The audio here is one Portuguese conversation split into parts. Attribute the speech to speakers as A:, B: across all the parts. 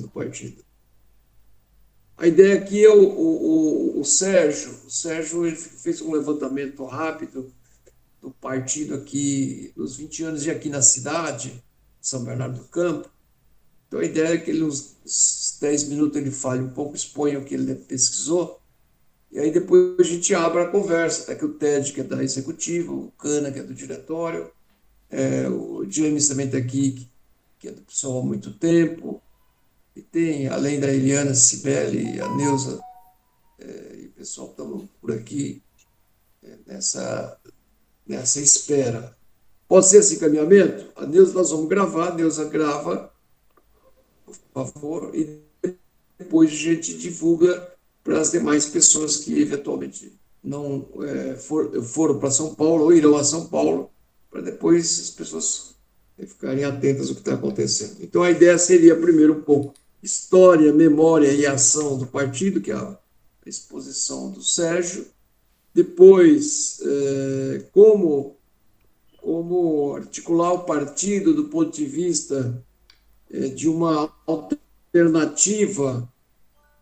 A: do partido. A ideia aqui é o Sérgio. O Sérgio ele fez um levantamento rápido do partido aqui, dos 20 anos de aqui na cidade, São Bernardo do Campo. Então a ideia é que ele, uns 10 minutos, ele fale um pouco, exponha o que ele pesquisou, e aí depois a gente abre a conversa. Tá aqui o Ted, que é da executiva, o Cana, que é do diretório, o James também está aqui, que é do pessoal há muito tempo, e tem, além da Eliana, Cibele, a Neuza, e o pessoal estão por aqui nessa, nessa espera. Pode ser esse encaminhamento? A Neuza, nós vamos gravar, a Neuza grava, por favor, e depois a gente divulga para as demais pessoas que eventualmente não foram para São Paulo ou irão a São Paulo, para depois as pessoas ficarem atentas ao que está acontecendo. Então a ideia seria, primeiro, um pouco história, memória e ação do partido, que é a exposição do Sérgio. Depois, como articular o partido do ponto de vista de uma alternativa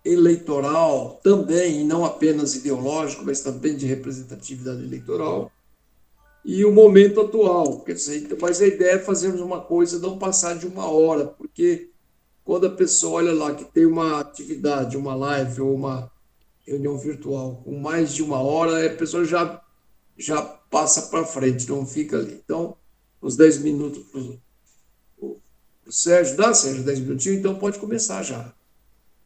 A: eleitoral também, e não apenas ideológico, mas também de representatividade eleitoral, e o momento atual. Quer dizer, mas a ideia é fazermos uma coisa, não passar de uma hora, porque quando a pessoa olha lá que tem uma atividade, uma live ou uma reunião virtual com mais de uma hora, a pessoa já passa para frente, não fica ali. Então, os 10 minutos para o Sérgio, dá, Sérgio, 10 minutinhos, então pode começar já.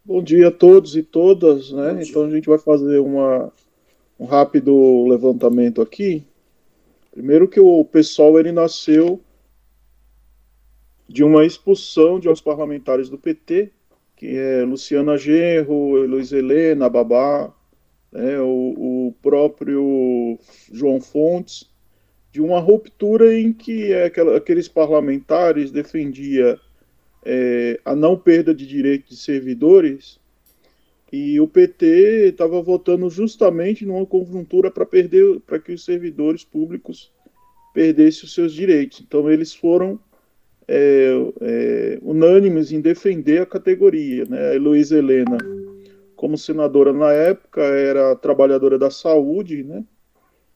B: Bom dia a todos e todas,
A: Bom
B: né? Então
A: dia.
B: a gente vai fazer um rápido levantamento aqui. Primeiro que o pessoal ele nasceu de uma expulsão de uns parlamentares do PT, que é Luciana Genro, Luiz Helena, Babá, né? O próprio João Fontes, de uma ruptura em que aqueles parlamentares defendia a não perda de direitos de servidores. E o PT estava votando justamente numa conjuntura para que os servidores públicos perdessem os seus direitos. Então eles foram unânimes em defender a categoria. Né? A Heloísa Helena, como senadora na época, era trabalhadora da saúde, né?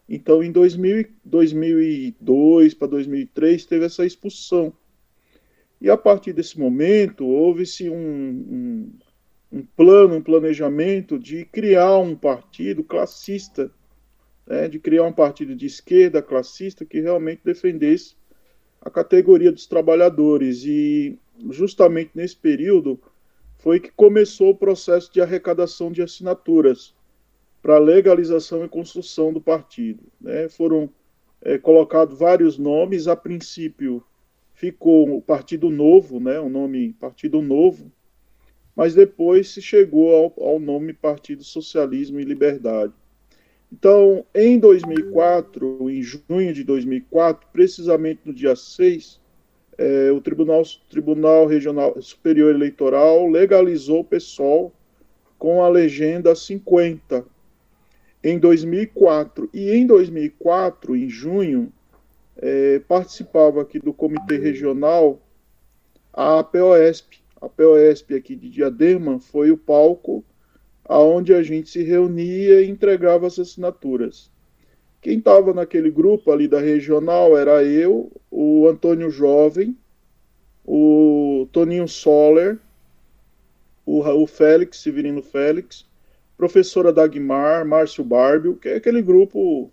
B: Então em 2002 para 2003 teve essa expulsão. E a partir desse momento houve-se um plano, um planejamento de criar um partido classista, né, de criar um partido de esquerda classista que realmente defendesse a categoria dos trabalhadores. E justamente nesse período foi que começou o processo de arrecadação de assinaturas para a legalização e construção do partido. Né? Foram colocados vários nomes, a princípio ficou o Partido Novo, né, o nome Partido Novo, mas depois se chegou ao nome Partido Socialismo e Liberdade. Então, em 2004, em junho de 2004, precisamente no dia 6, o Tribunal Regional Superior Eleitoral legalizou o PSOL com a legenda 50 em 2004. E em 2004, em junho, participava aqui do Comitê Regional a POSP. A POSP aqui de Diadema foi o palco aonde a gente se reunia e entregava as assinaturas. Quem estava naquele grupo ali da regional era eu, o Antônio Jovem, o Toninho Soller, o Félix, Severino Félix, professora Dagmar, Márcio Barbio, que é aquele grupo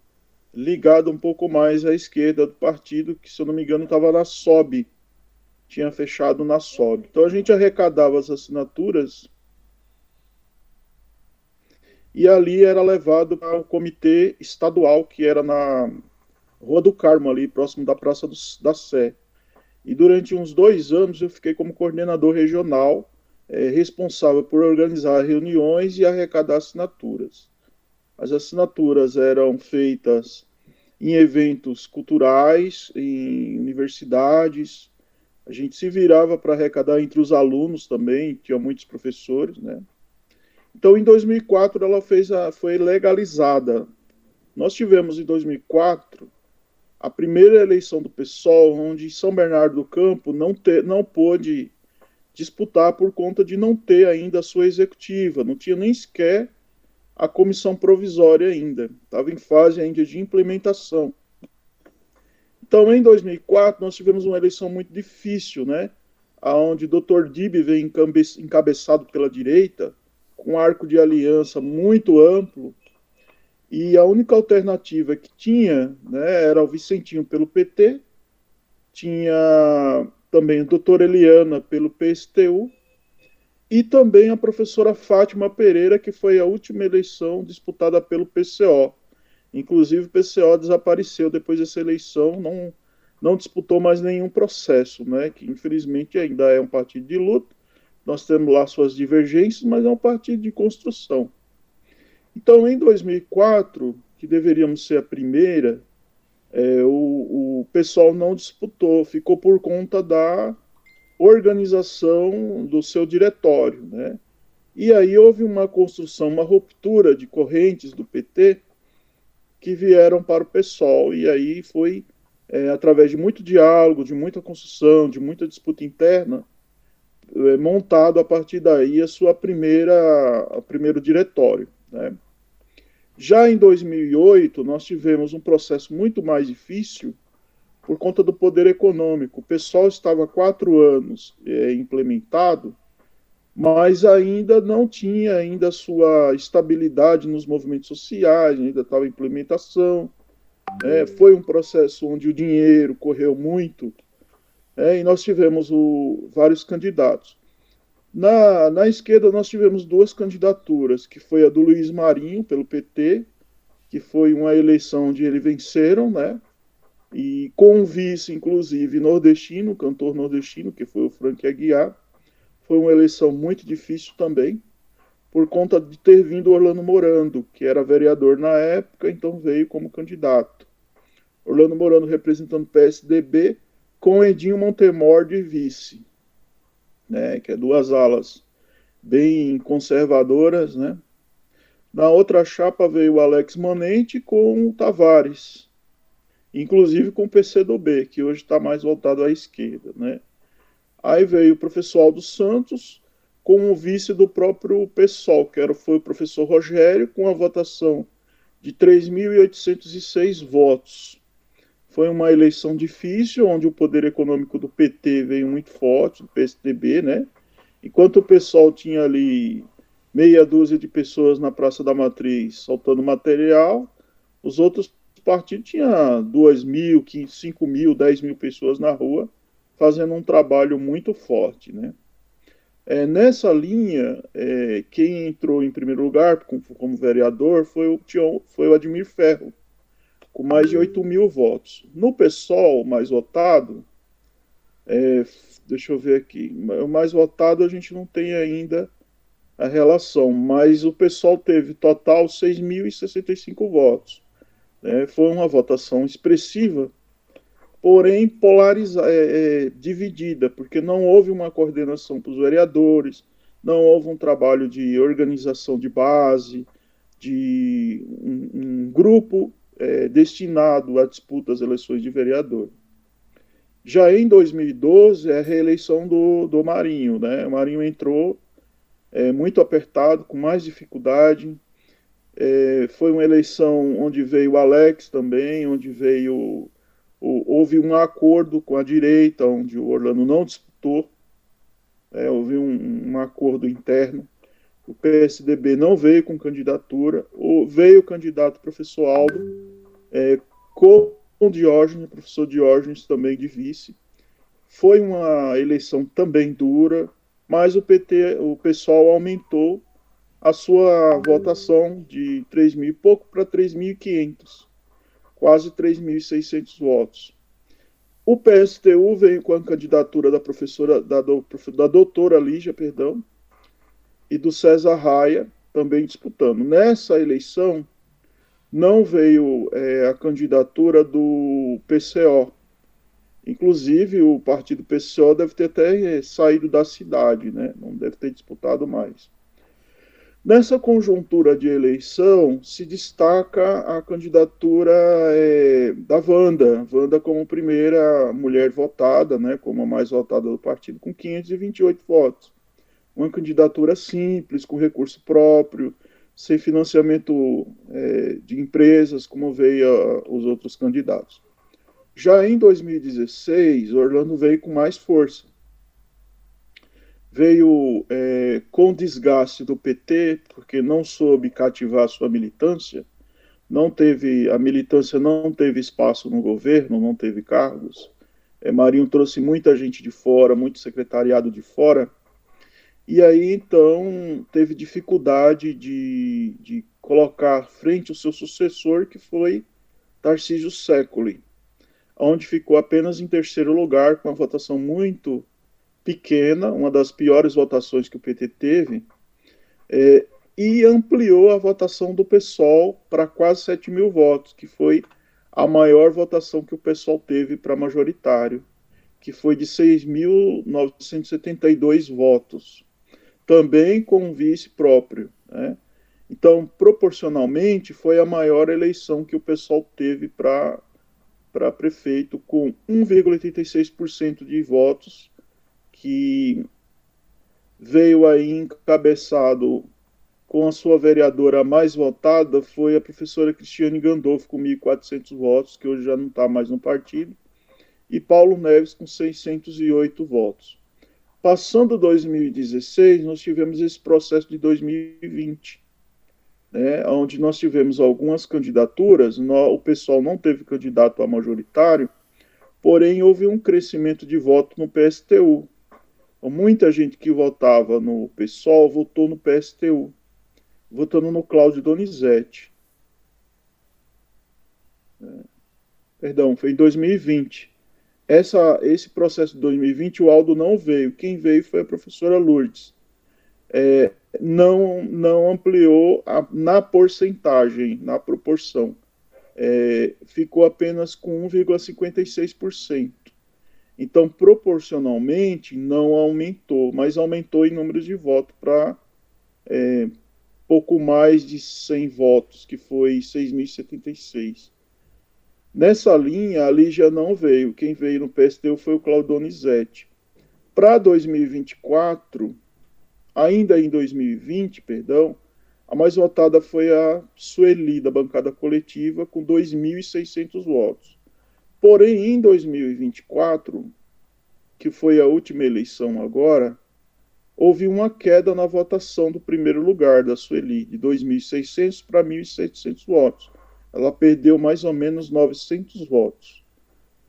B: ligado um pouco mais à esquerda do partido, que se eu não me engano estava na SOB, tinha fechado na SOB. Então a gente arrecadava as assinaturas e ali era levado para o comitê estadual, que era na Rua do Carmo, ali próximo da Praça da Sé. E durante uns 2 anos eu fiquei como coordenador regional, responsável por organizar reuniões e arrecadar assinaturas. As assinaturas eram feitas em eventos culturais, em universidades. A gente se virava para arrecadar entre os alunos também, tinha muitos professores, né? Então, em 2004, ela foi legalizada. Nós tivemos, em 2004, a primeira eleição do PSOL, onde São Bernardo do Campo não pôde disputar por conta de não ter ainda a sua executiva, não tinha nem sequer a comissão provisória ainda, estava em fase ainda de implementação. Então, em 2004, nós tivemos uma eleição muito difícil, né? Onde o Dr. Dib veio encabeçado pela direita, com um arco de aliança muito amplo, e a única alternativa que tinha, né, era o Vicentinho pelo PT, tinha também a doutora Eliana pelo PSTU, e também a professora Fátima Pereira, que foi a última eleição disputada pelo PCO. Inclusive, o PCO desapareceu depois dessa eleição, não disputou mais nenhum processo, né? Que infelizmente ainda é um partido de luta. Nós temos lá suas divergências, mas é um partido de construção. Então, em 2004, que deveríamos ser a primeira, o pessoal não disputou, ficou por conta da organização do seu diretório, né? E aí houve uma construção, uma ruptura de correntes do PT que vieram para o PSOL, e aí foi através de muito diálogo, de muita construção, de muita disputa interna, montado a partir daí a primeiro diretório, né? Já em 2008, nós tivemos um processo muito mais difícil por conta do poder econômico. O PSOL estava há 4 anos implementado, mas ainda não tinha ainda a sua estabilidade nos movimentos sociais, ainda estava em implementação. Foi um processo onde o dinheiro correu muito, e nós tivemos vários candidatos. Na esquerda, nós tivemos 2 candidaturas, que foi a do Luiz Marinho, pelo PT, que foi uma eleição onde eles venceram, né? E com um vice, inclusive, nordestino, cantor nordestino, que foi o Frank Aguiar. Foi uma eleição muito difícil também, por conta de ter vindo Orlando Morando, que era vereador na época, então veio como candidato. Orlando Morando representando o PSDB, com Edinho Montemor de vice, né, que é 2 alas bem conservadoras, né? Na outra chapa veio o Alex Manente com o Tavares, inclusive com o PCdoB, que hoje está mais voltado à esquerda, né? Aí veio o professor Aldo Santos com o vice do próprio PSOL, foi o professor Rogério, com a votação de 3.806 votos. Foi uma eleição difícil, onde o poder econômico do PT veio muito forte, do PSDB, né? Enquanto o PSOL tinha ali meia dúzia de pessoas na Praça da Matriz soltando material, os outros partidos tinham 2.000, 5.000, 10.000 pessoas na rua, fazendo um trabalho muito forte, né? Nessa linha, quem entrou em primeiro lugar como vereador foi o Admir Ferro, com mais de 8.000 votos. No PSOL, mais votado, deixa eu ver aqui, o mais votado a gente não tem ainda a relação, mas o PSOL teve total 6.065 votos. Foi uma votação expressiva, porém dividida, porque não houve uma coordenação para os vereadores, não houve um trabalho de organização de base, de um grupo destinado à disputa das eleições de vereador. Já em 2012, é a reeleição do Marinho, né? O Marinho entrou muito apertado, com mais dificuldade. Foi uma eleição onde veio o Alex também, onde houve um acordo com a direita, onde o Orlando não disputou, houve um acordo interno. O PSDB não veio com candidatura, veio o candidato professor Aldo, com o Diógenes, professor Diógenes também de vice. Foi uma eleição também dura, mas o PSOL aumentou a sua votação de 3.000 e pouco para 3.500, quase 3.600 votos. O PSTU veio com a candidatura da doutora Lígia, e do César Raia, também disputando. Nessa eleição, não veio a candidatura do PCO. Inclusive, o partido PCO deve ter até saído da cidade, né? Não deve ter disputado mais. Nessa conjuntura de eleição, se destaca a candidatura da Wanda, Wanda como primeira mulher votada, né, como a mais votada do partido, com 528 votos. Uma candidatura simples, com recurso próprio, sem financiamento de empresas, como veio os outros candidatos. Já em 2016, Orlando veio com mais força. Veio com desgaste do PT, porque não soube cativar sua militância, a militância não teve espaço no governo, não teve cargos. Marinho trouxe muita gente de fora, muito secretariado de fora, e aí então teve dificuldade de colocar à frente o seu sucessor, que foi Tarcísio Séculi, onde ficou apenas em terceiro lugar, com uma votação muito pequena, uma das piores votações que o PT teve, e ampliou a votação do PSOL para quase 7 mil votos, que foi a maior votação que o PSOL teve para majoritário, que foi de 6.972 votos, também com um vice próprio, né? Então, proporcionalmente, foi a maior eleição que o PSOL teve para prefeito, com 1,86% de votos, que veio aí encabeçado com a sua vereadora mais votada, foi a professora Cristiane Gandolfo, com 1.400 votos, que hoje já não está mais no partido, e Paulo Neves, com 608 votos. Passando 2016, nós tivemos esse processo de 2020, né, onde nós tivemos algumas candidaturas, o pessoal não teve candidato a majoritário, porém houve um crescimento de voto no PSTU. Muita gente que votava no PSOL votou no PSTU, votando no Cláudio Donizete. Perdão, foi em 2020. Esse processo de 2020, o Aldo não veio. Quem veio foi a professora Lourdes. Não ampliou na porcentagem, na proporção. Ficou apenas com 1,56%. Então, proporcionalmente, não aumentou, mas aumentou em números de votos para pouco mais de 100 votos, que foi 6.076. Nessa linha, a Lígia não veio. Quem veio no PSTU foi o Claudio Donizete. Para 2024, ainda em 2020, perdão, a mais votada foi a Sueli, da bancada coletiva, com 2.600 votos. Porém, em 2024, que foi a última eleição agora, houve uma queda na votação do primeiro lugar da Sueli, de 2.600 para 1.700 votos. Ela perdeu mais ou menos 900 votos.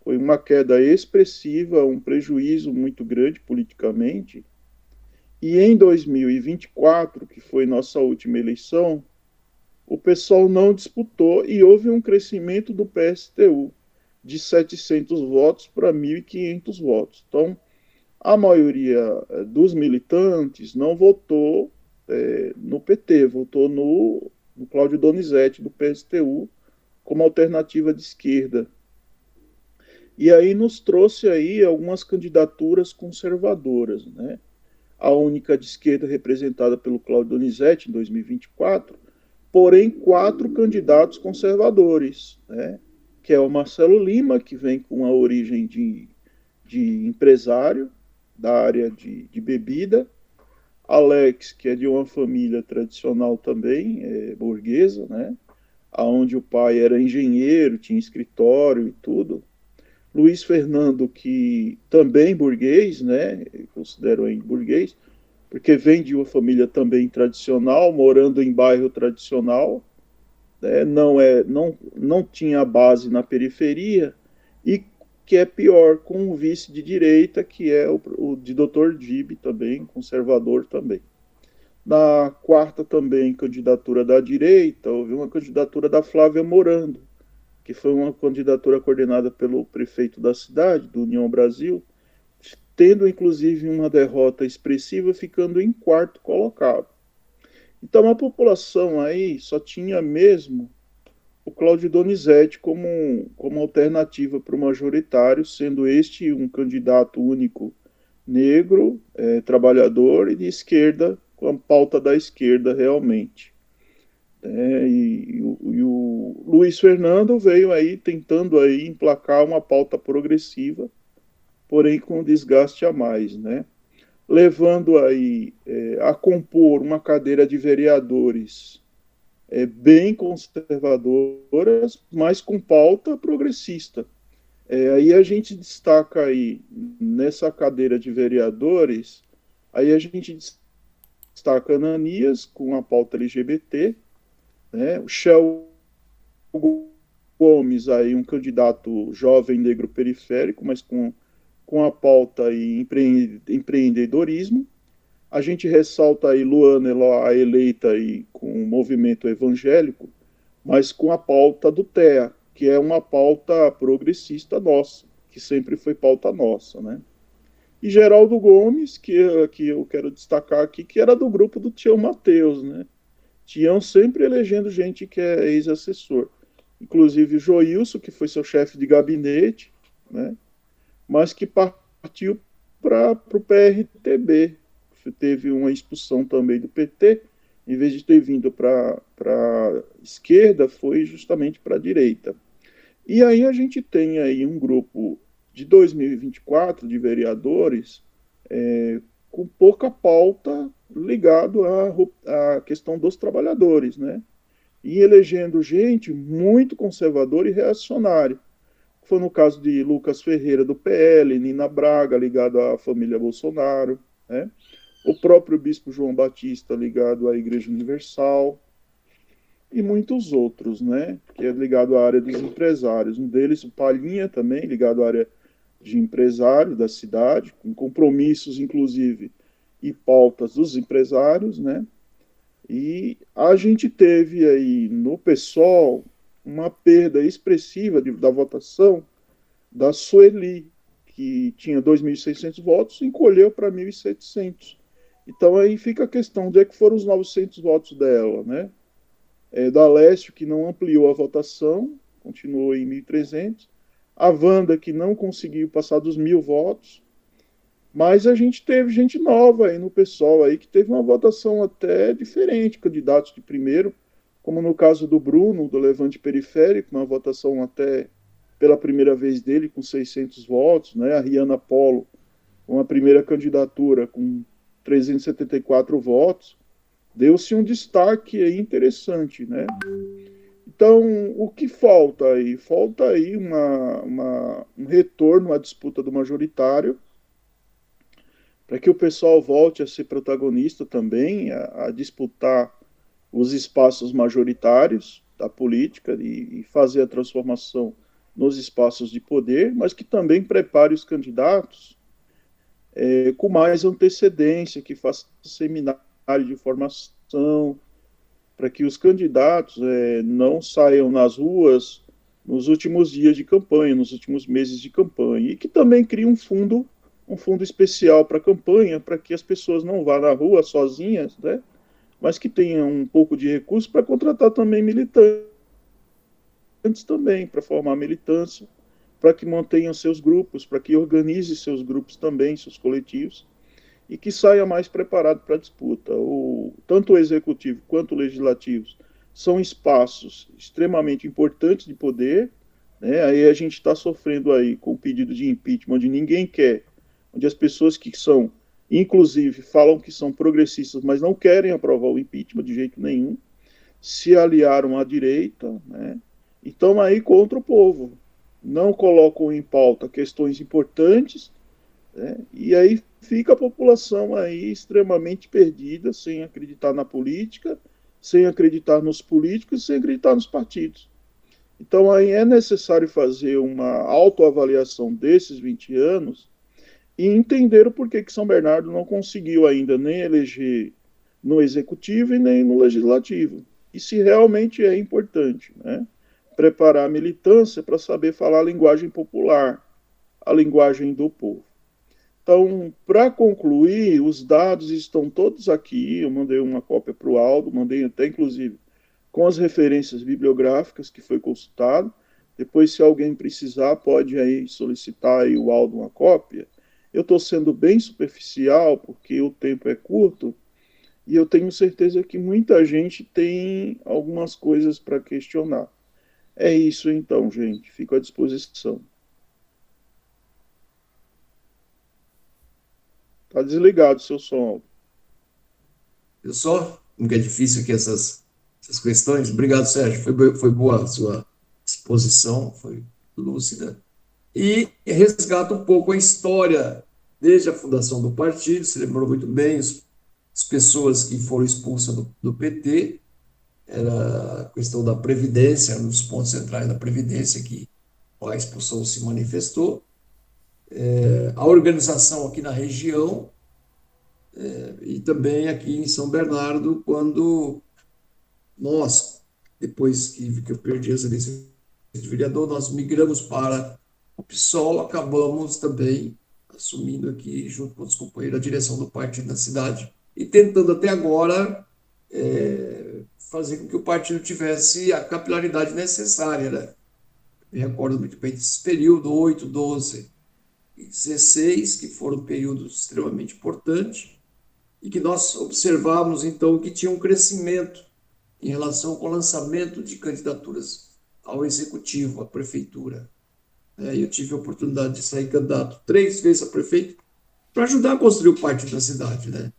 B: Foi uma queda expressiva, um prejuízo muito grande politicamente. E em 2024, que foi nossa última eleição, o pessoal não disputou e houve um crescimento do PSTU de 700 votos para 1.500 votos. Então, a maioria dos militantes não votou no PT, votou no Cláudio Donizete, do PSTU, como alternativa de esquerda. E aí nos trouxe aí algumas candidaturas conservadoras, né? A única de esquerda representada pelo Cláudio Donizete em 2024, porém 4 candidatos conservadores, né? Que é o Marcelo Lima, que vem com a origem de empresário da área de bebida, Alex, que é de uma família tradicional também, burguesa, né? Onde o pai era engenheiro, tinha escritório e tudo. Luiz Fernando, que também burguês, né? Considero ele burguês, porque vem de uma família também tradicional, morando em bairro tradicional, né? Não tinha base na periferia, e que é pior, com um vice de direita, que é o de Dr. Dib, também, conservador também. Na quarta também, candidatura da direita, houve uma candidatura da Flávia Morando, que foi uma candidatura coordenada pelo prefeito da cidade, do União Brasil, tendo inclusive uma derrota expressiva, ficando em quarto colocado. Então a população aí só tinha mesmo o Cláudio Donizete como alternativa para o majoritário, sendo este um candidato único negro, trabalhador e de esquerda, com pauta da esquerda realmente. E o Luiz Fernando veio aí tentando aí emplacar uma pauta progressiva, porém com desgaste a mais, né? Levando aí a compor uma cadeira de vereadores bem conservadoras, mas com pauta progressista. Aí a gente destaca aí, nessa cadeira de vereadores, aí a gente destaca Ananias, com a pauta LGBT, né? O Shell Gomes, aí, um candidato jovem negro periférico, mas com a pauta aí empreendedorismo. A gente ressalta aí Luana Eloá, eleita aí com o movimento evangélico, mas com a pauta do TEA, que é uma pauta progressista nossa, que sempre foi pauta nossa, né? E Geraldo Gomes, que eu quero destacar aqui, que era do grupo do Tião Mateus, né? Tião sempre elegendo gente que é ex-assessor. Inclusive o Joilson, que foi seu chefe de gabinete, né? Mas que partiu para o PRTB. Teve uma expulsão também do PT, em vez de ter vindo para a esquerda, foi justamente para a direita. E aí a gente tem aí um grupo de 2024 de vereadores com pouca pauta ligado à questão dos trabalhadores, né? E elegendo gente muito conservadora e reacionária. Foi no caso de Lucas Ferreira, do PL, Nina Braga, ligado à família Bolsonaro, né? O próprio bispo João Batista, ligado à Igreja Universal, e muitos outros, né? Que é ligado à área dos empresários. Um deles, o Palhinha, também, ligado à área de empresário da cidade, com compromissos, inclusive, e pautas dos empresários, né? E a gente teve aí no PSOL uma perda expressiva da votação da Sueli, que tinha 2.600 votos, encolheu para 1.700. Então aí fica a questão de que foram os 900 votos dela, né? Da Lécio, que não ampliou a votação, continuou em 1.300. A Wanda, que não conseguiu passar dos 1.000 votos. Mas a gente teve gente nova aí no pessoal aí que teve uma votação até diferente, candidatos de primeiro, como no caso do Bruno, do Levante Periférico, uma votação até pela primeira vez dele com 600 votos, né? A Rihanna Polo, uma primeira candidatura com 374 votos, deu-se um destaque aí interessante, né? Então, o que falta aí? Falta aí um retorno à disputa do majoritário, para que o pessoal volte a ser protagonista também, a disputar os espaços majoritários da política e fazer a transformação nos espaços de poder, mas que também prepare os candidatos com mais antecedência, que faça seminário de formação, para que os candidatos não saiam nas ruas nos últimos dias de campanha, nos últimos meses de campanha, e que também crie um fundo especial para a campanha, para que as pessoas não vá na rua sozinhas, né? Mas que tenham um pouco de recurso para contratar também militantes também, para formar militância, para que mantenham seus grupos, para que organize seus grupos também, seus coletivos, e que saia mais preparado para a disputa. Tanto o executivo quanto o legislativo são espaços extremamente importantes de poder, né? Aí a gente está sofrendo aí com o pedido de impeachment onde ninguém quer, onde as pessoas que são, inclusive, falam que são progressistas, mas não querem aprovar o impeachment de jeito nenhum, se aliaram à direita, né? E estão aí contra o povo. Não colocam em pauta questões importantes, né? E aí fica a população aí extremamente perdida, sem acreditar na política, sem acreditar nos políticos, sem acreditar nos partidos. Então aí é necessário fazer uma autoavaliação desses 20 anos e entender o porquê que São Bernardo não conseguiu ainda nem eleger no executivo e nem no legislativo. E se realmente é importante, né? Preparar a militância para saber falar a linguagem popular, a linguagem do povo. Então, para concluir, os dados estão todos aqui. Eu mandei uma cópia para o Aldo, mandei até inclusive com as referências bibliográficas que foi consultado. Depois, se alguém precisar, pode aí solicitar aí o Aldo uma cópia. Eu estou sendo bem superficial, porque o tempo é curto, E eu tenho certeza que muita gente tem algumas coisas para questionar. É isso então, gente. Fico à disposição. Tá desligado o seu som.
A: Eu só, como que é difícil aqui essas questões. Obrigado, Sérgio. Foi boa a sua exposição, foi lúcida. E resgata um pouco a história, desde a fundação do partido, se lembrou muito bem, as pessoas que foram expulsas do PT, era a questão da Previdência, um dos pontos centrais da Previdência que a expulsão se manifestou. A organização aqui na região e também aqui em São Bernardo, quando nós, depois que eu perdi as eleições de vereador, nós migramos para o PSOL, acabamos também assumindo aqui, junto com os companheiros, a direção do partido na cidade e tentando até agora fazer com que o partido tivesse a capilaridade necessária, né? Me recordo muito bem desse período, 8, 12 e 16, que foram períodos extremamente importantes, e que nós observávamos, então, que tinha um crescimento em relação com o lançamento de candidaturas ao executivo, à prefeitura. Eu tive a oportunidade de sair candidato 3 vezes a prefeito para ajudar a construir o partido da cidade. Né?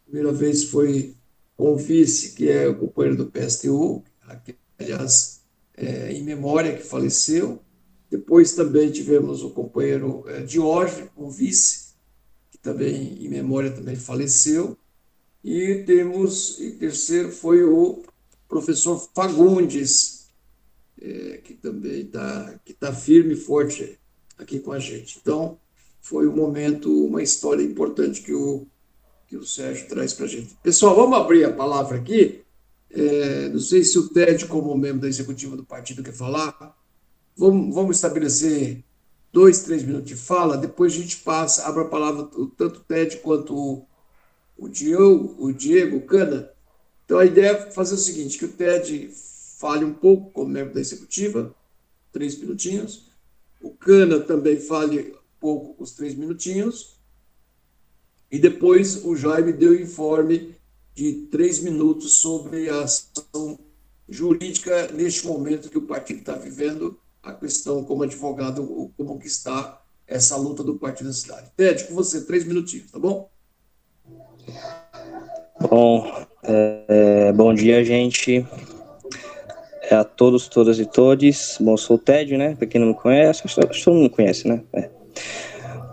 A: A primeira vez foi com o vice, que é o companheiro do PSTU, que, aliás, em memória, que faleceu. Depois também tivemos o companheiro Diógenes, o vice, que também, em memória, também faleceu. E temos, em terceiro, foi o professor Fagundes, que também tá firme e forte aqui com a gente. Então, foi um momento, uma história importante que o Sérgio traz para a gente. Pessoal, vamos abrir a palavra aqui. Não sei se o Ted, como membro da executiva do partido, quer falar. Vamos estabelecer 2, 3 minutos de fala, depois a gente passa, abre a palavra, tanto o Ted quanto o Diego Cana. Então, a ideia é fazer o seguinte, que o Ted fale um pouco como membro da executiva, 3 minutinhos. O Cana também fale um pouco os 3 minutinhos. E depois o Jaime deu o informe de 3 minutos sobre a ação jurídica neste momento que o partido está vivendo, a questão como advogado, como que está essa luta do partido na cidade. Ted, com você, 3 minutinhos, tá bom?
C: Bom, bom dia, gente. A todos, todas e todes. Bom, sou o Ted, né? Pra quem não me conhece, acho que todo mundo conhece, né?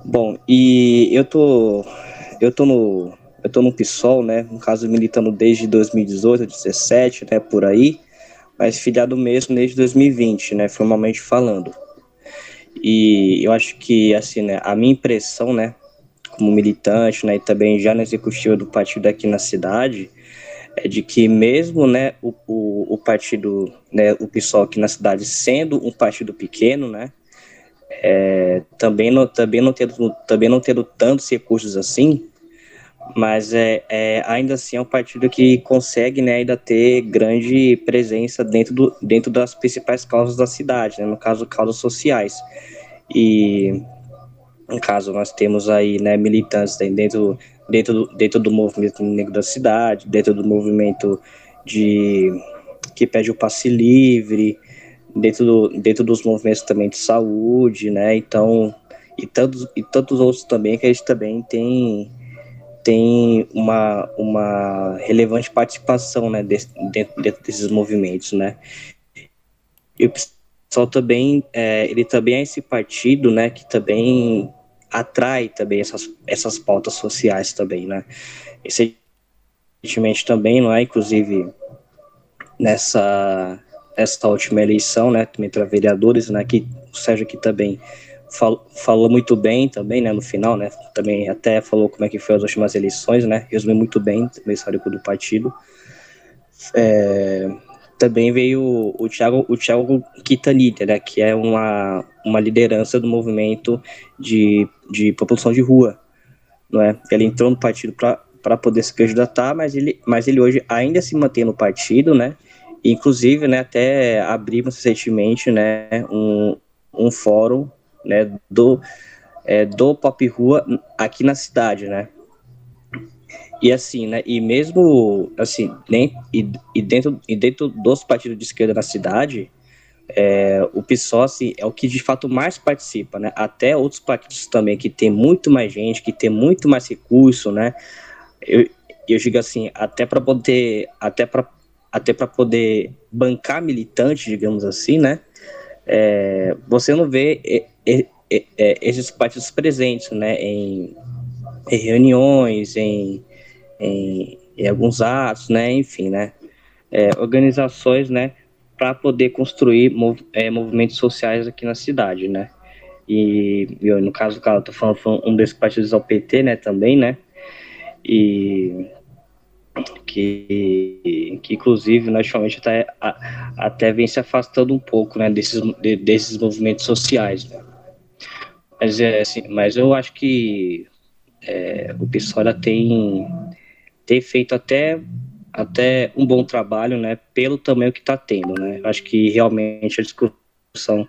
C: Bom, e eu tô no PSOL, né? No caso, militando desde 2018, 2017, né? Por aí, mas filiado mesmo desde 2020, né? Formalmente falando. E eu acho que, assim, né? A minha impressão, né? Como militante, né? E também já na executiva do partido aqui na cidade, é de que mesmo, né, o partido, né, o PSOL aqui na cidade sendo um partido pequeno, né, também não tendo tantos recursos assim, mas ainda assim é um partido que consegue, né, ainda ter grande presença dentro das principais causas da cidade, né, no caso, causas sociais. E no caso, nós temos aí, né, militantes dentro do movimento negro da cidade, dentro do movimento de que pede o passe livre, dentro dos movimentos também de saúde, né? Então, e tantos outros também que a gente também tem uma relevante participação, né, dentro desses movimentos, né? E o PSOL também, ele também é esse partido, né, que também atrai também essas pautas sociais também, né? Recentemente também, não é? Inclusive nessa última eleição, né, também para vereadores, né, que o Sérgio aqui também falou muito bem também, né, no final, né, também até falou como é que foi as últimas eleições, né, resumiu muito bem o histórico do partido. Também veio o Thiago Quintanilha, né, que é uma liderança do movimento de população de rua, não é? Ele entrou no partido para poder se candidatar, mas ele hoje ainda se mantém no partido, né? Inclusive, né, até abrimos recentemente, né, um fórum, né, do Pop Rua aqui na cidade, né? E assim, né? E mesmo assim, dentro dos partidos de esquerda na cidade, o PSOL assim, é o que de fato mais participa, né? Até outros partidos também que tem muito mais gente, que tem muito mais recurso, né? Eu, eu digo assim, até para poder bancar militante, digamos assim, né? Você não vê esses partidos presentes, né? Em reuniões, em alguns atos, né? Enfim, né? Organizações, né? Para poder construir movimentos sociais aqui na cidade, né? No caso, cara, eu tô falando foi um desses partidos ao PT, né? Também, né? E que inclusive, né, ultimamente até vem se afastando um pouco, né? Desses movimentos sociais, né? Mas eu acho que o PSOL tem feito até um bom trabalho, né, pelo tamanho que está tendo, né. Eu acho que realmente a discussão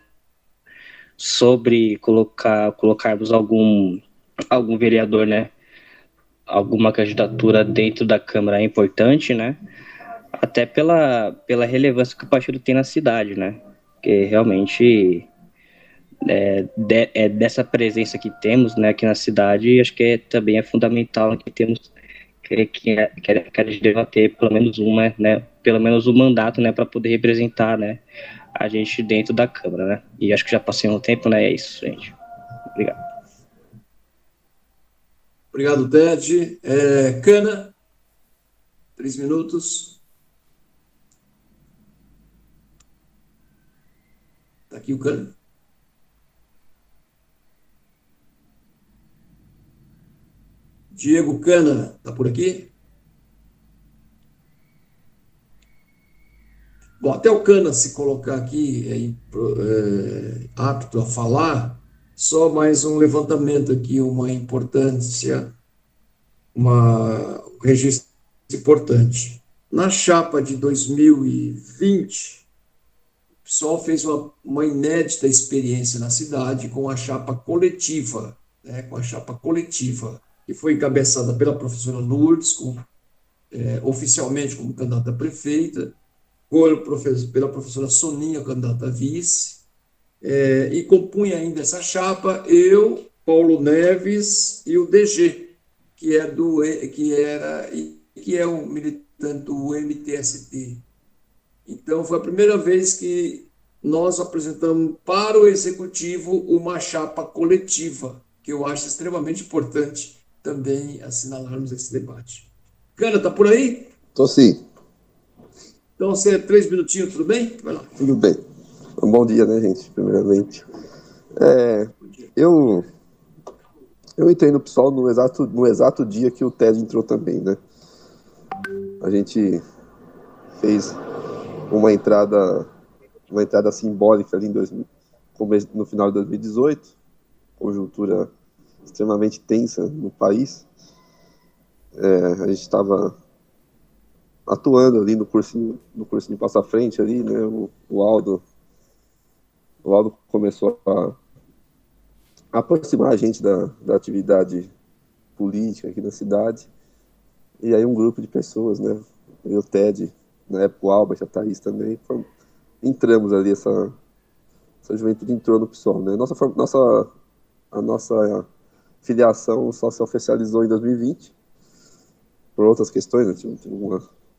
C: sobre colocarmos algum vereador, né, alguma candidatura dentro da Câmara é importante, né, até pela relevância que o partido tem na cidade, né, que realmente dessa presença que temos, né, aqui na cidade, acho que também é fundamental que temos que a gente deva ter pelo menos uma, né, pelo menos um mandato, né, para poder representar, né, a gente dentro da Câmara, né. E acho que já passei um tempo, né, é isso, gente. Obrigado.
A: Obrigado, Ted. Cana, 3 minutos. Está aqui o Cana. Diego Cana, está por aqui? Bom, até o Cana se colocar aqui apto a falar, só mais um levantamento aqui, uma importância, um registro importante. Na chapa de 2020, o PSOL fez uma inédita experiência na cidade com a chapa coletiva, né, com a chapa coletiva, que foi encabeçada pela professora Lourdes, oficialmente como candidata a prefeita, pela professora Soninha, candidata a vice, e compunha ainda essa chapa eu, Paulo Neves e o DG, que é um militante do MTST. Então, foi a primeira vez que nós apresentamos para o executivo uma chapa coletiva, que eu acho extremamente importante também assinalarmos esse debate. Cana, tá por aí?
D: Tô sim.
A: Então, você 3 minutinhos, tudo bem? Vai lá.
D: Tudo bem. Um bom dia, né, gente? Primeiramente. Eu, eu entrei no PSOL no exato dia que o Ted entrou também, né? A gente fez uma entrada, uma entrada simbólica ali no final de 2018, conjuntura extremamente tensa no país. A gente estava atuando ali no cursinho Passa Frente ali, né? O Aldo começou a aproximar a gente da atividade política aqui na cidade. E aí um grupo de pessoas, né? Eu, o Ted, na época o Albert, a Thaís também, entramos ali, essa juventude entrou no PSOL, né? A nossa filiação só se oficializou em 2020, por outras questões, né? Tinha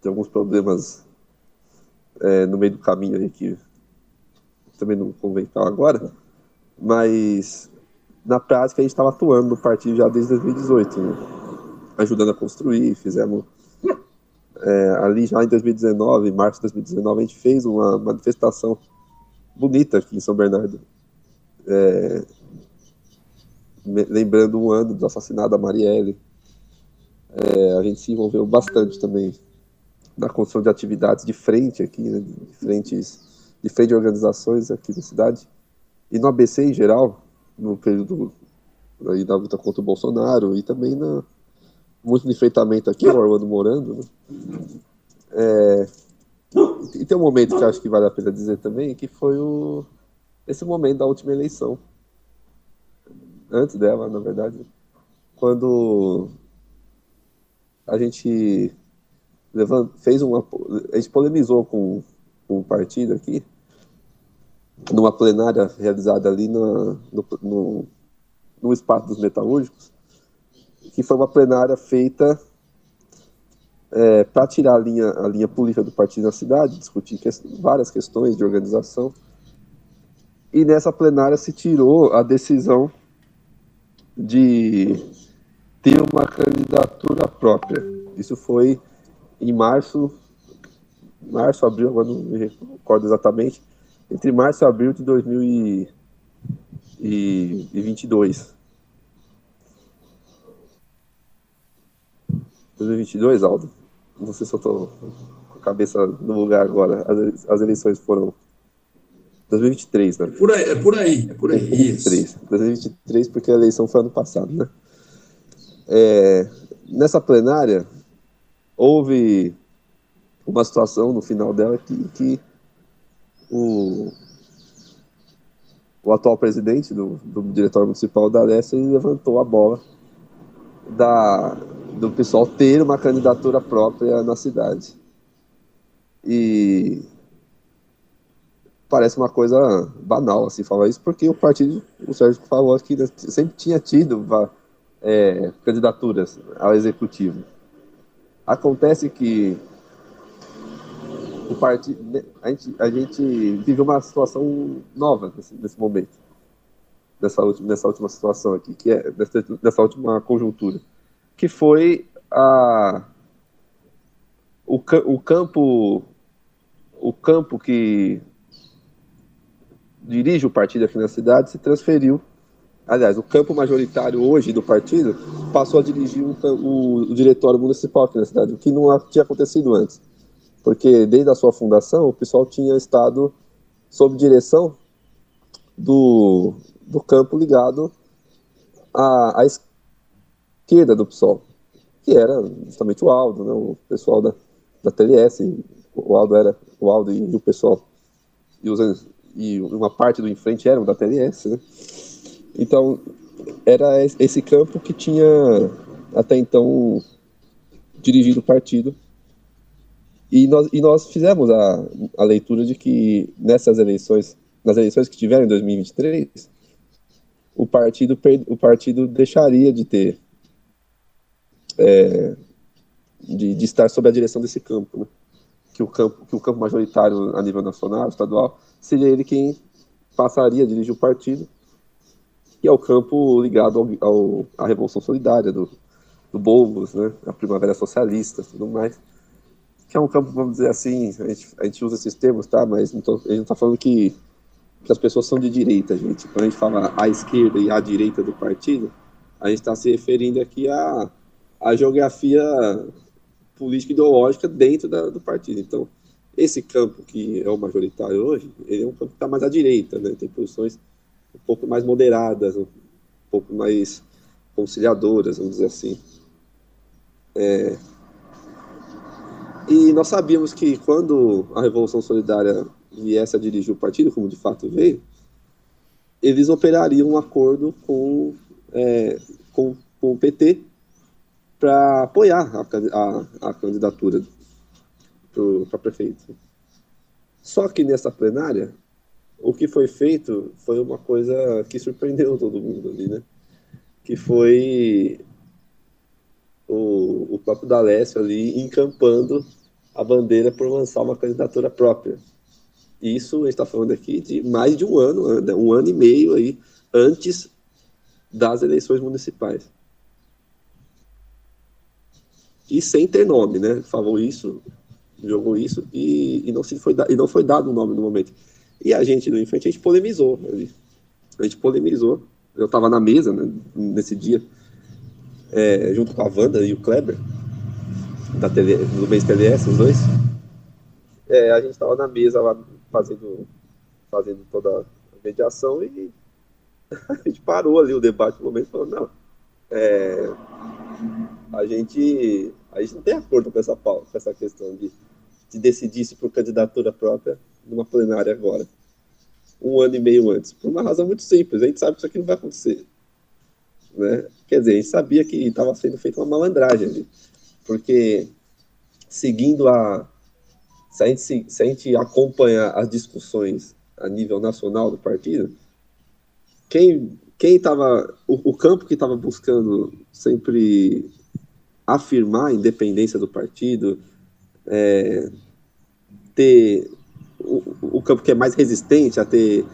D: alguns problemas no meio do caminho aí que também não convém falar agora, mas na prática a gente estava atuando no partido já desde 2018, né? Ajudando a construir, fizemos ali já em 2019, março de 2019, a gente fez uma manifestação bonita aqui em São Bernardo, lembrando um ano do assassinato da Marielle. A gente se envolveu bastante também na construção de atividades de frente aqui, né, de frente de organizações aqui na cidade. E no ABC em geral, no período aí da luta contra o Bolsonaro, e também muito no enfrentamento aqui, o Orlando morando, né? E tem um momento que eu acho que vale a pena dizer também, que foi esse momento da última eleição. Antes dela, na verdade, quando a gente fez a gente polemizou com o partido aqui, numa plenária realizada ali no espaço dos metalúrgicos, que foi uma plenária feita para tirar a linha política do partido na cidade, discutir várias questões de organização. E nessa plenária se tirou a decisão de ter uma candidatura própria. Isso foi em março, abril, agora não me recordo exatamente, entre março e abril de 2022. 2022, Aldo? Não sei se eu estou com a cabeça no lugar agora. As eleições foram 2023, né?
A: É por aí.
D: 2023, porque a eleição foi ano passado, né? Nessa plenária, houve uma situação no final dela que o atual presidente do Diretório Municipal da Leste levantou a bola do pessoal ter uma candidatura própria na cidade. E parece uma coisa banal, assim, falar isso, porque o Sérgio falou que sempre tinha tido candidaturas ao executivo. Acontece que o partido, a gente vive uma situação nova nesse momento, nessa última situação aqui, que é nessa última conjuntura, que foi o campo que dirige o partido aqui na cidade se transferiu. Aliás, o campo majoritário hoje do partido passou a dirigir o diretório municipal aqui na cidade, o que não tinha acontecido antes. Porque desde a sua fundação, o pessoal tinha estado sob direção do campo ligado à esquerda do PSOL, que era justamente o Aldo, né, o pessoal da TLS. O Aldo e o pessoal e uma parte do Enfrente eram da TLS, né? Então, era esse campo que tinha até então dirigido o partido. E nós fizemos a leitura de que nas eleições que tiveram em 2023, o partido deixaria de ter de estar sob a direção desse campo, né? Que o campo majoritário a nível nacional, estadual, seria ele quem passaria a dirigir o partido, que é o campo ligado à Revolução Solidária, do Boulos, né? A Primavera Socialista, tudo mais. Que é um campo, vamos dizer assim, a gente usa esses termos, tá? Mas a gente não está falando que as pessoas são de direita, gente. Quando a gente fala à esquerda e à direita do partido, a gente está se referindo aqui à geografia política ideológica dentro do partido. Então, esse campo que é o majoritário hoje, ele é um campo que está mais à direita, né? Tem posições um pouco mais moderadas, um pouco mais conciliadoras, vamos dizer assim. E nós sabíamos que quando a Revolução Solidária viesse a dirigir o partido, como de fato veio, eles operariam um acordo com o PT para apoiar a candidatura para prefeito. Só que nessa plenária, o que foi feito foi uma coisa que surpreendeu todo mundo ali, né? Que foi o próprio D'Alessio ali encampando a bandeira por lançar uma candidatura própria. Isso a gente está falando aqui de mais de um ano e meio aí, antes das eleições municipais. E sem ter nome, né? Falou isso, jogou isso e não foi dado o nome no momento. E a gente, no Enfrente, a gente polemizou. Eu estava na mesa, né, nesse dia, junto com a Wanda e o Kleber, do mês TLS, os dois. A gente estava na mesa lá fazendo toda a mediação e a gente parou ali o debate no momento e falou, não, a gente não tem acordo com essa questão de decidir-se por candidatura própria numa plenária agora, um ano e meio antes, por uma razão muito simples, a gente sabe que isso aqui não vai acontecer, né? Quer dizer, a gente sabia que estava sendo feita uma malandragem ali, porque seguindo se a gente acompanhar as discussões a nível nacional do partido, quem estava, o campo que estava buscando sempre afirmar a independência do partido, ter o campo que é mais resistente a ter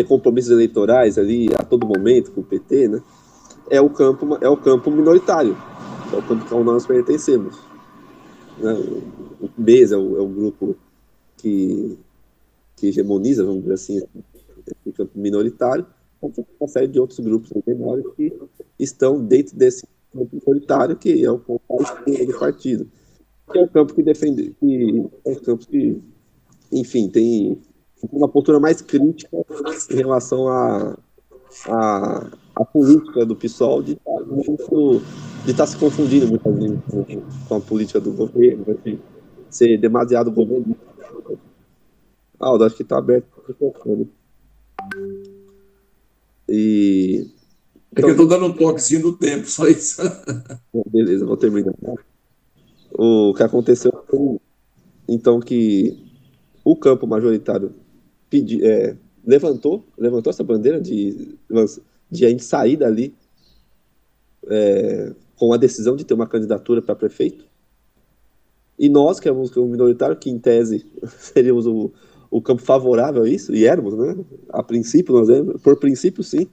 D: compromissos eleitorais ali a todo momento com o PT, né? É o campo minoritário, é o campo ao qual nós pertencemos, né? O MES é o grupo que hegemoniza, vamos dizer assim, o campo minoritário, com uma série de outros grupos menores que estão dentro desse campo minoritário, que é o campo do partido, que é o campo que defende, que é o campo que, enfim, tem uma postura mais crítica em relação a política do PSOL de estar se confundindo muitas vezes com a política do governo, assim, ser demasiado governista. Aldo, acho que está aberto o microfone. E.
A: É que eu estou dando um toquezinho do tempo, só isso.
D: Beleza, vou terminar. O que aconteceu foi, então, que o campo majoritário levantou essa bandeira de a gente sair dali com a decisão de ter uma candidatura para prefeito. E nós, que éramos o minoritário, que em tese seríamos o campo favorável a isso, e éramos, né? A princípio, por princípio, sim.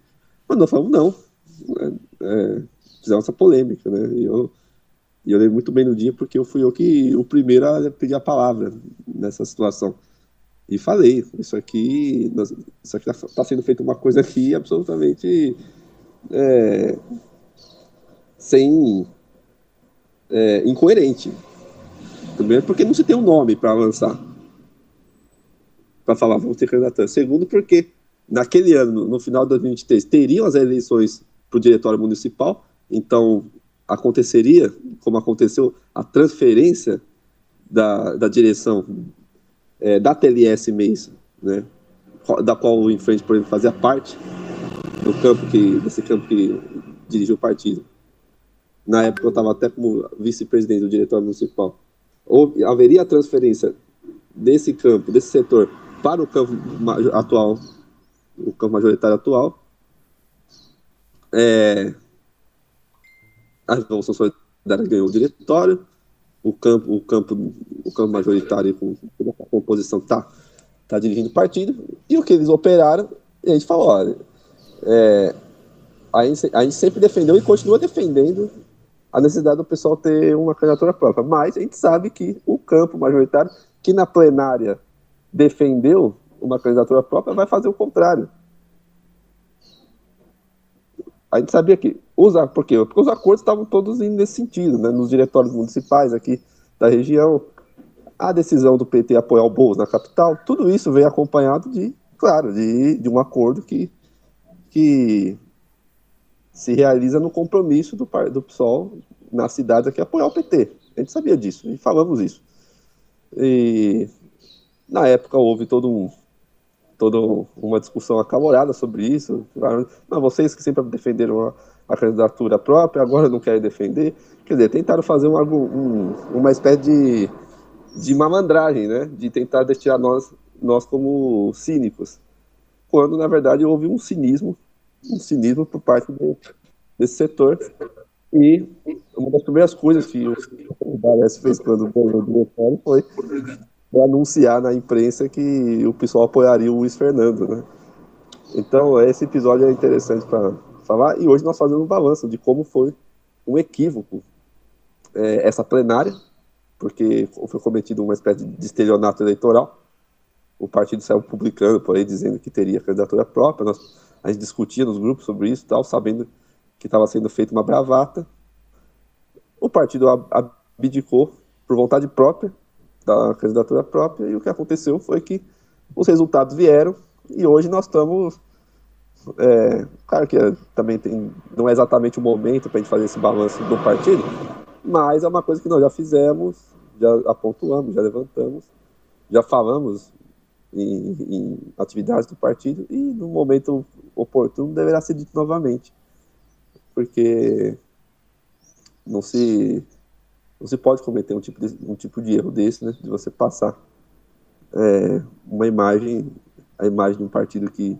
D: Mas nós falamos não. Fizemos essa polêmica, né? E eu lembro muito bem no dia, porque eu fui o primeiro a pedir a palavra nessa situação. E falei, isso aqui está sendo feita uma coisa aqui absolutamente incoerente. Primeiro, porque não se tem um nome para lançar, para falar, vamos ter candidatura. Segundo, porque naquele ano, no final de 2023, teriam as eleições para o diretório municipal, então aconteceria, como aconteceu, a transferência da direção da TLS mês, né, da qual o Em Frente, por exemplo, fazia parte desse campo que dirigiu o partido. Na época eu estava até como vice-presidente do diretório municipal. Haveria a transferência desse campo, desse setor, para o campo atual, o campo majoritário atual. A Revolução Solidária ganhou o diretório, o campo majoritário com a composição está dirigindo o partido, e o que eles operaram, e a gente falou, olha, a gente sempre defendeu e continua defendendo a necessidade do pessoal ter uma candidatura própria, mas a gente sabe que o campo majoritário, que na plenária defendeu uma candidatura própria, vai fazer o contrário. A gente sabia que por quê? Porque os acordos estavam todos indo nesse sentido, né? Nos diretórios municipais aqui da região, a decisão do PT apoiar o Boulos na capital, tudo isso veio acompanhado de um acordo que se realiza no compromisso do PSOL na cidade aqui apoiar o PT. A gente sabia disso, e falamos isso. E na época houve toda uma discussão acalorada sobre isso. Mas vocês que sempre defenderam a candidatura própria, agora não querem defender. Quer dizer, tentaram fazer uma espécie de malandragem, né? De tentar destinar nós como cínicos. Quando, na verdade, houve um cinismo por parte desse setor. E uma das primeiras coisas que o Barres fez quando ganhou o diretório foi anunciar na imprensa que o pessoal apoiaria o Luiz Fernando, né? Então, esse episódio é interessante para falar, e hoje nós fazemos um balanço de como foi um equívoco essa plenária, porque foi cometido uma espécie de estelionato eleitoral. O partido saiu publicando por aí, dizendo que teria candidatura própria. A gente discutia nos grupos sobre isso, tal, sabendo que estava sendo feita uma bravata. O partido abdicou por vontade própria da candidatura própria, e o que aconteceu foi que os resultados vieram, e hoje nós estamos... claro que também não é exatamente o momento para a gente fazer esse balanço do partido, mas é uma coisa que nós já fizemos, já apontamos, já levantamos, já falamos em atividades do partido, e no momento oportuno deverá ser dito novamente, porque não se não se pode cometer um tipo de erro desse, né, de você passar uma imagem, a imagem de um partido que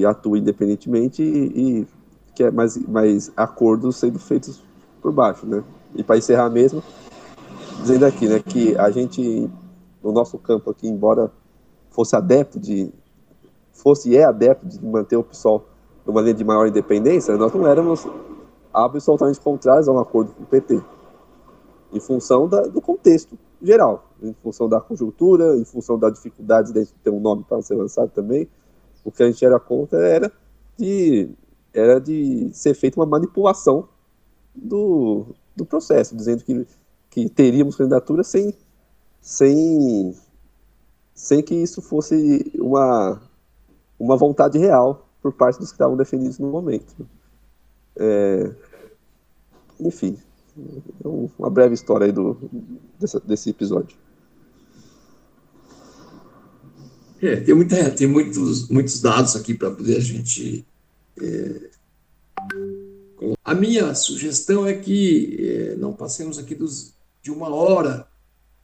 D: atua independentemente e que é mais acordos sendo feitos por baixo, né? E para encerrar mesmo, dizendo aqui, né, que a gente, no nosso campo aqui, embora fosse e é adepto de manter o PSOL numa linha de maior independência, nós não éramos absolutamente contrários a um acordo com o PT, em função do contexto geral, em função da conjuntura, em função das dificuldades de ter um nome para ser lançado também. O que a gente era contra era de ser feita uma manipulação do processo, dizendo que teríamos candidatura sem, sem que isso fosse uma vontade real por parte dos que estavam defendidos no momento. Enfim, uma breve história aí desse episódio.
A: Tem muitos dados aqui para poder a gente. A minha sugestão é que não passemos aqui de 1 hora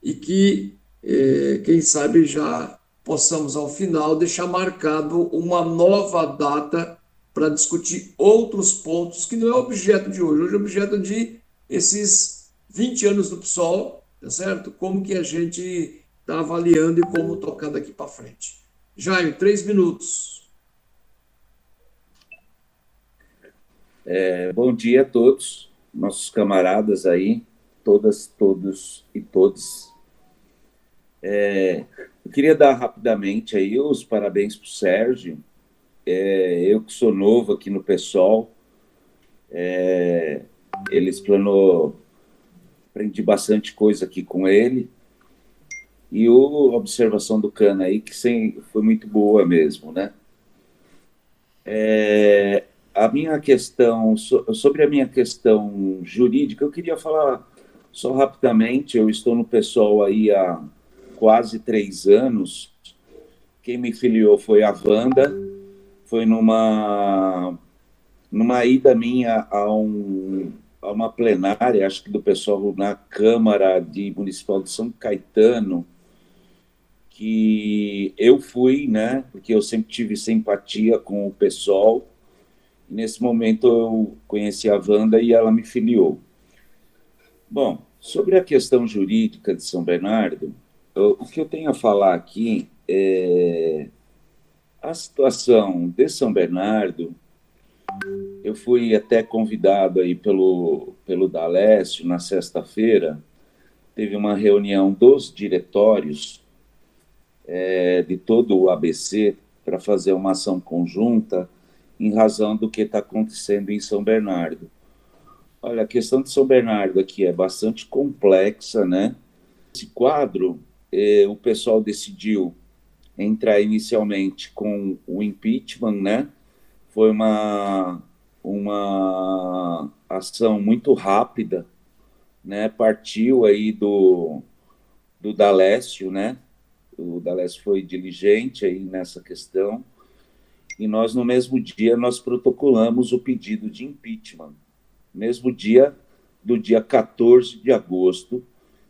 A: e que, quem sabe, já possamos, ao final, deixar marcado uma nova data para discutir outros pontos que não é objeto de hoje. Hoje é objeto de esses 20 anos do PSOL, tá certo? Como que a gente está avaliando e como tocar daqui para frente. Jaime, 3 minutos.
E: Bom dia a todos, nossos camaradas aí, todas, todos e todes. Eu queria dar rapidamente aí os parabéns para o Sérgio. Eu que sou novo aqui no PSOL, ele explanou, aprendi bastante coisa aqui com ele, e a observação do Cana aí, que foi muito boa mesmo, né? A minha questão, sobre a minha questão jurídica, eu queria falar só rapidamente. Eu estou no PSOL aí há quase 3 anos. Quem me filiou foi a Wanda, foi numa ida minha a uma plenária, acho que do PSOL na Câmara Municipal de São Caetano, que eu fui, né, porque eu sempre tive simpatia com o PSOL. Nesse momento eu conheci a Wanda e ela me filiou. Bom, sobre a questão jurídica de São Bernardo, o que eu tenho a falar aqui é a situação de São Bernardo. Eu fui até convidado aí pelo Dalécio na sexta-feira. Teve uma reunião dos diretórios de todo o ABC para fazer uma ação conjunta em razão do que está acontecendo em São Bernardo. Olha, a questão de São Bernardo aqui é bastante complexa, né? Esse quadro, o pessoal decidiu entrar inicialmente com o impeachment, né? Foi uma ação muito rápida, né? Partiu aí do Dalécio, né? O Dalécio foi diligente aí nessa questão. E nós, no mesmo dia, nós protocolamos o pedido de impeachment. Mesmo dia do dia 14 de agosto,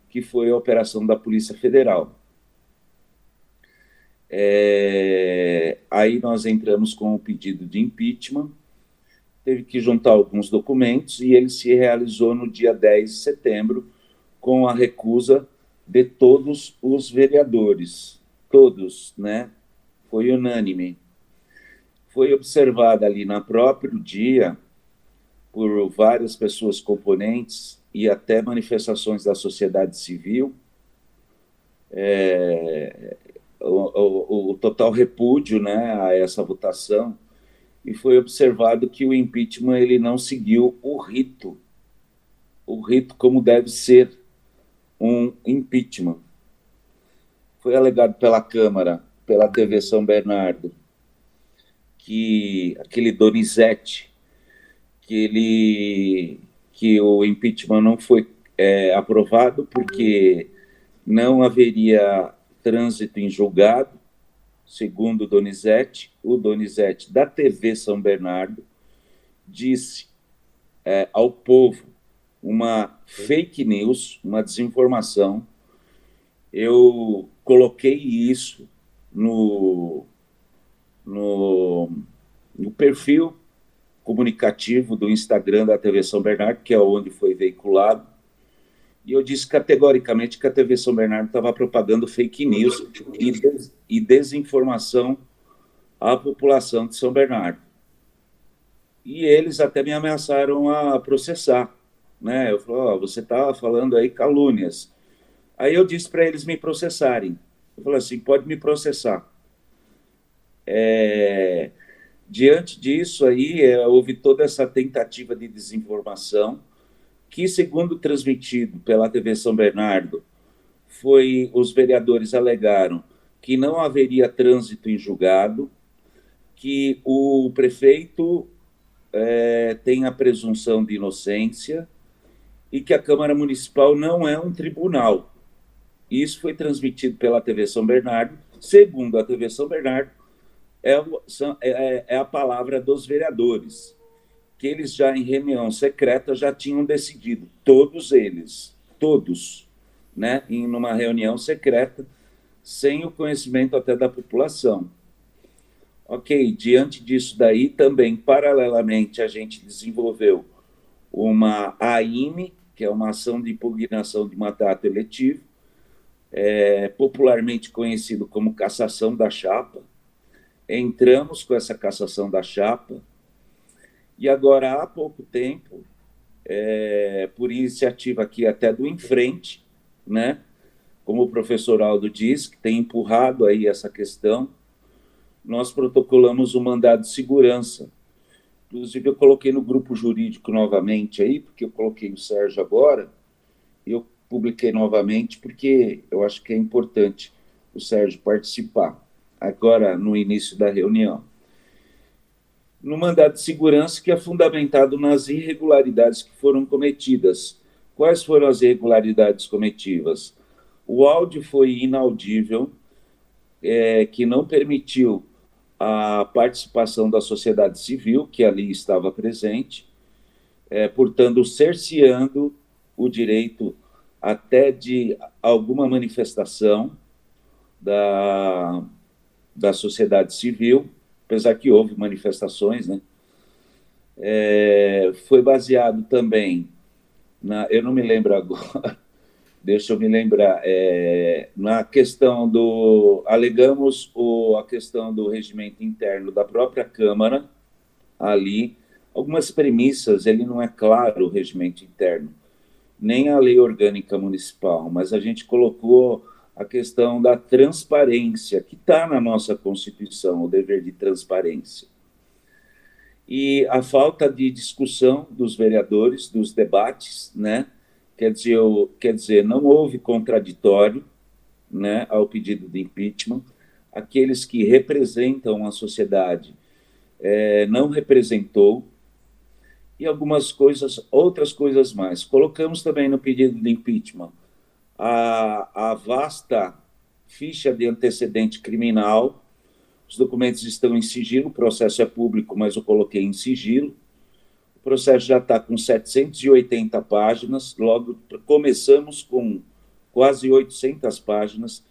E: que foi a operação da Polícia Federal. Aí nós entramos com o pedido de impeachment, teve que juntar alguns documentos e ele se realizou no dia 10 de setembro com a recusa de todos os vereadores. Todos, né? Foi unânime. Foi observada ali no próprio dia, por várias pessoas componentes e até manifestações da sociedade civil, o total repúdio, né, a essa votação, e foi observado que o impeachment ele não seguiu o rito como deve ser um impeachment. Foi alegado pela Câmara, pela TV São Bernardo, que aquele Donizete, que o impeachment não foi aprovado porque não haveria trânsito em julgado, segundo o Donizete da TV São Bernardo disse ao povo uma fake news, uma desinformação. Eu coloquei isso no perfil comunicativo do Instagram da TV São Bernardo, que é onde foi veiculado, e eu disse categoricamente que a TV São Bernardo estava propagando fake news e desinformação à população de São Bernardo. E eles até me ameaçaram a processar, né? Eu falei, oh, você está falando aí calúnias. Aí eu disse para eles me processarem. Eu falei assim, pode me processar. Diante disso aí, houve toda essa tentativa de desinformação, que, segundo transmitido pela TV São Bernardo, os vereadores alegaram que não haveria trânsito em julgado, que o prefeito tem a presunção de inocência e que a Câmara Municipal não é um tribunal. Isso foi transmitido pela TV São Bernardo. Segundo a TV São Bernardo, é a palavra dos vereadores, que eles já em reunião secreta já tinham decidido, todos eles, né, em uma reunião secreta, sem o conhecimento até da população. Ok, diante disso daí, também, paralelamente, a gente desenvolveu uma AIME, que é uma ação de impugnação de mandato eletivo, popularmente conhecido como cassação da chapa. Entramos com essa cassação da chapa, e agora, há pouco tempo, por iniciativa aqui até do Infrente, né, como o professor Aldo diz, que tem empurrado aí essa questão, nós protocolamos um mandado de segurança. Inclusive, eu coloquei no grupo jurídico novamente aí, porque eu coloquei o Sérgio agora, e eu publiquei novamente, porque eu acho que é importante o Sérgio participar, agora no início da reunião. No mandado de segurança, que é fundamentado nas irregularidades que foram cometidas. Quais foram as irregularidades cometidas? O áudio foi inaudível, que não permitiu a participação da sociedade civil, que ali estava presente, portanto, cerceando o direito até de alguma manifestação da sociedade civil, apesar que houve manifestações, né? Foi baseado também, eu não me lembro agora, deixa eu me lembrar, na questão alegamos a questão do regimento interno da própria Câmara, ali, algumas premissas, ele não é claro o regimento interno, nem a lei orgânica municipal, mas a gente colocou a questão da transparência, que está na nossa Constituição, o dever de transparência. E a falta de discussão dos vereadores, dos debates, né? Quer dizer, não houve contraditório, né, ao pedido de impeachment. Aqueles que representam a sociedade não representou, e outras coisas mais. Colocamos também no pedido de impeachment a vasta ficha de antecedente criminal. Os documentos estão em sigilo, o processo é público, mas eu coloquei em sigilo. O processo já está com 780 páginas, logo começamos com quase 800 páginas,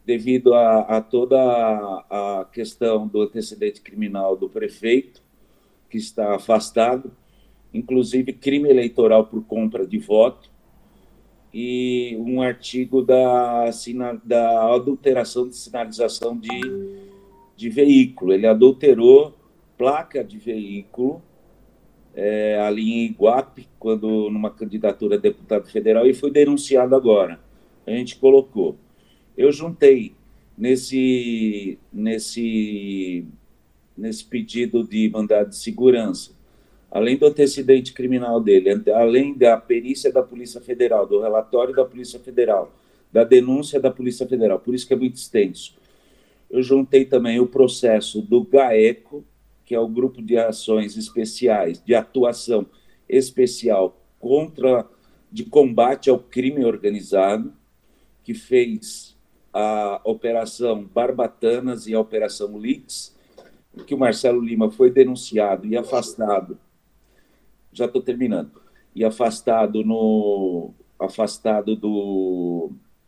E: devido a toda a questão do antecedente criminal do prefeito, que está afastado, inclusive crime eleitoral por compra de voto, e um artigo da adulteração de sinalização de veículo. Ele adulterou placa de veículo ali em Iguape, quando numa candidatura a deputado federal, e foi denunciado agora. A gente colocou. Eu juntei nesse pedido de mandado de segurança, além do antecedente criminal dele, além da perícia da Polícia Federal, do relatório da Polícia Federal, da denúncia da Polícia Federal, por isso que é muito extenso, eu juntei também o processo do GAECO, que é o Grupo de Ações Especiais, de Atuação Especial de Combate ao Crime Organizado, que fez a Operação Barbatanas e a Operação Lix, que o Marcelo Lima foi denunciado e afastado. Já estou terminando. e afastado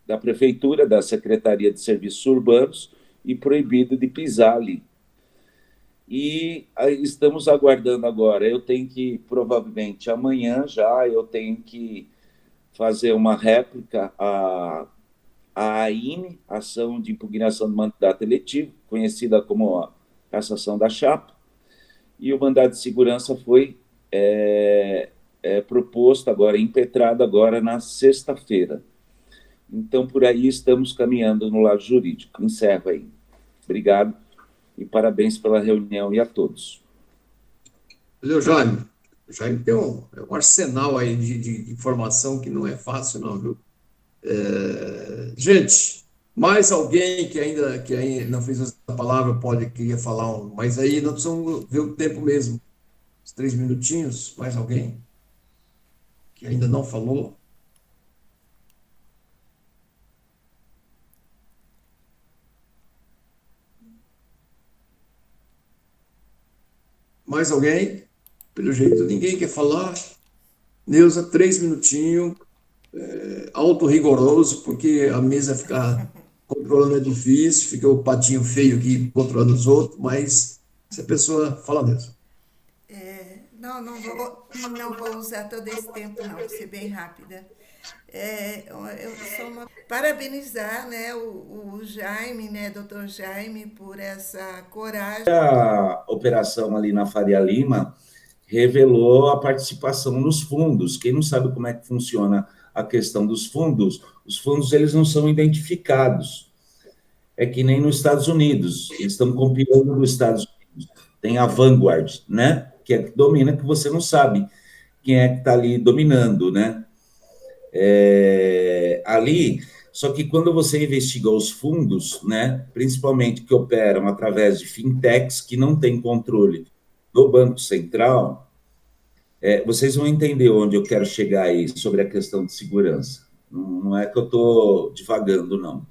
E: da prefeitura, da Secretaria de Serviços Urbanos, e proibido de pisar ali. E estamos aguardando agora. Eu tenho que, provavelmente amanhã já, eu tenho que fazer uma réplica à AIME, Ação de Impugnação do Mandato Eletivo, conhecida como a Cassação da Chapa, e o mandado de segurança foi proposto agora, impetrado agora na sexta-feira. Então, por aí estamos caminhando no lado jurídico. Encerro aí. Obrigado e parabéns pela reunião e a todos.
A: Valeu, Jaime. O Jaime tem um arsenal aí de informação que não é fácil, não, viu? Gente, mais alguém que ainda não fez a palavra queria falar, mas aí nós precisamos ver o tempo mesmo. Os 3 minutinhos, mais alguém que ainda não falou? Mais alguém? Pelo jeito, ninguém quer falar. Neuza, 3 minutinhos, autorrigoroso, porque a mesa ficar controlando é difícil, fica o patinho feio aqui controlando os outros, mas se a pessoa fala mesmo.
F: Não vou usar todo esse tempo, não, vou ser bem rápida. Parabenizar, né, o Jaime, né, doutor Jaime, por essa coragem.
E: A operação ali na Faria Lima revelou a participação nos fundos. Quem não sabe como é que funciona a questão dos fundos, os fundos eles não são identificados. É que nem nos Estados Unidos, eles estão compilando nos Estados Unidos. Tem a Vanguard, né, que é que domina, que você não sabe quem é que está ali dominando, né? Ali, só que quando você investiga os fundos, né, principalmente que operam através de fintechs que não têm controle do Banco Central, vocês vão entender onde eu quero chegar aí sobre a questão de segurança. Não é que eu estou divagando, não.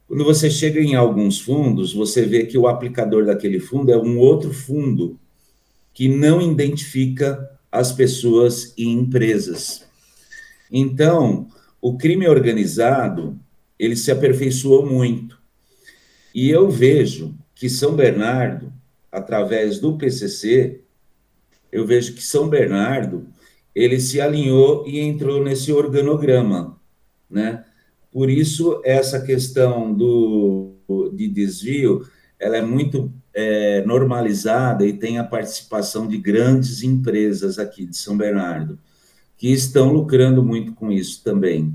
E: Quando você chega em alguns fundos, você vê que o aplicador daquele fundo é um outro fundo que não identifica as pessoas e empresas. Então, o crime organizado, ele se aperfeiçoou muito. E eu vejo que São Bernardo, através do PCC, eu vejo que São Bernardo, ele se alinhou e entrou nesse organograma, né? Por isso, essa questão de desvio, ela é muito normalizada e tem a participação de grandes empresas aqui de São Bernardo, que estão lucrando muito com isso também,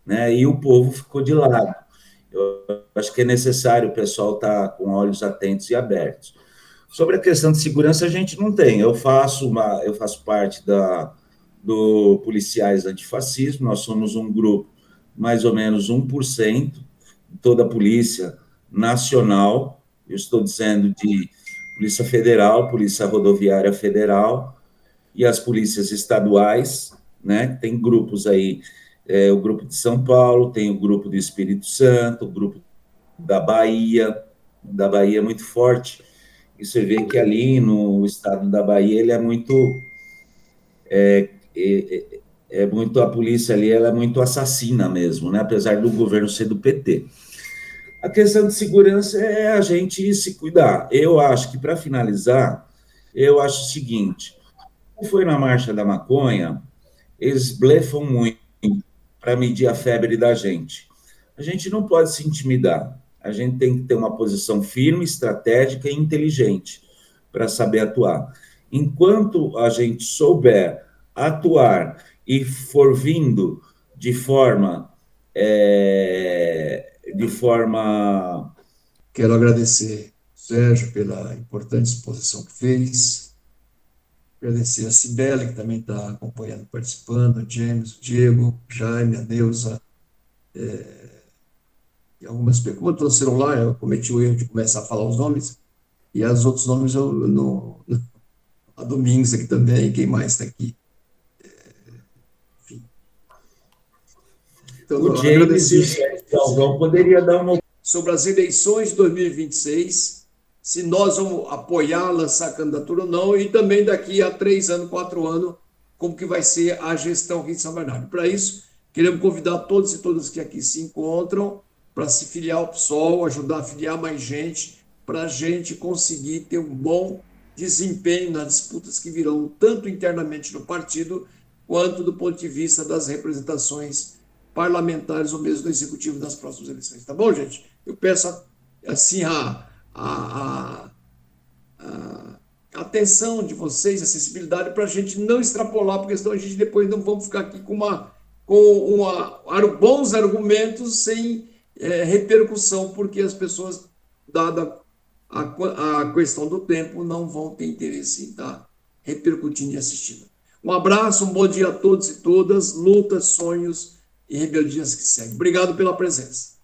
E: né? E o povo ficou de lado. Eu acho que é necessário o pessoal estar com olhos atentos e abertos. Sobre a questão de segurança, a gente não tem. Eu faço parte do Policiais Antifascismo, nós somos um grupo, mais ou menos 1% de toda a Polícia Nacional, eu estou dizendo de Polícia Federal, Polícia Rodoviária Federal e as polícias estaduais, né? Tem grupos aí, o grupo de São Paulo, tem o grupo do Espírito Santo, o grupo da Bahia é muito forte, e você vê que ali no estado da Bahia ele é muito a polícia ali, ela é muito assassina mesmo, né? Apesar do governo ser do PT. A questão de segurança é a gente se cuidar. Eu acho que, para finalizar, eu acho o seguinte, foi na Marcha da Maconha, eles blefam muito para medir a febre da gente. A gente não pode se intimidar. A gente tem que ter uma posição firme, estratégica e inteligente para saber atuar. Enquanto a gente souber atuar e for vindo de forma...
A: Quero agradecer, Sérgio, pela importante exposição que fez. Agradecer a Cibele, que também está acompanhando, participando, o James, o Diego, o Jaime, a Neuza. E algumas perguntas. Como eu estou no celular, eu cometi o erro de começar a falar os nomes, e os outros nomes a Domingos aqui também, quem mais está aqui? Enfim. Então,
E: o James e o Sérgio Galvão poderia dar uma...
A: Sobre as eleições de 2026, se nós vamos apoiar, lançar a candidatura ou não, e também daqui a 3 anos, 4 anos, como que vai ser a gestão aqui de São Bernardo. Para isso, queremos convidar todos e todas que aqui se encontram para se filiar ao PSOL, ajudar a filiar mais gente, para a gente conseguir ter um bom desempenho nas disputas que virão, tanto internamente no partido, quanto do ponto de vista das representações parlamentares ou mesmo do executivo nas próximas eleições. Tá bom, gente? Eu peço assim a atenção de vocês, a sensibilidade, para a gente não extrapolar, porque senão a gente depois não vamos ficar aqui com bons argumentos sem repercussão, porque as pessoas, dada a questão do tempo, não vão ter interesse em estar repercutindo e assistindo. Um abraço, um bom dia a todos e todas, lutas, sonhos e rebeldias que seguem. Obrigado pela presença.